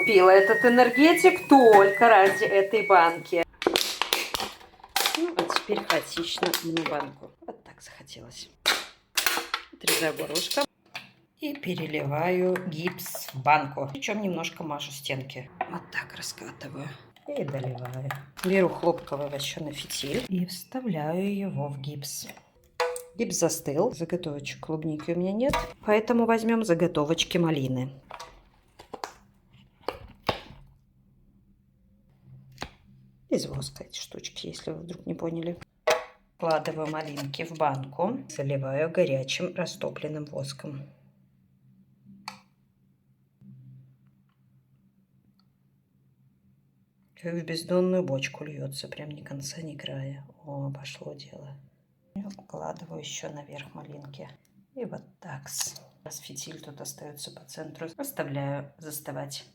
купила этот энергетик только ради этой банки. Ну, а теперь хаотично на банку. Вот так захотелось. Отрезаю горошко и переливаю гипс в банку. Причем немножко мажу стенки. Вот так раскатываю и доливаю. Беру хлопковый вощеный фитиль и вставляю его в гипс. Гипс застыл. Заготовочек клубники у меня нет, поэтому возьмем заготовочки малины. Из воска эти штучки, если вы вдруг не поняли. Вкладываю малинки в банку, заливаю горячим растопленным воском. Как в бездонную бочку льется, прям ни конца, ни края. О, пошло дело. Укладываю еще наверх малинки. И вот так. Раз фитиль тут остается по центру, оставляю застывать.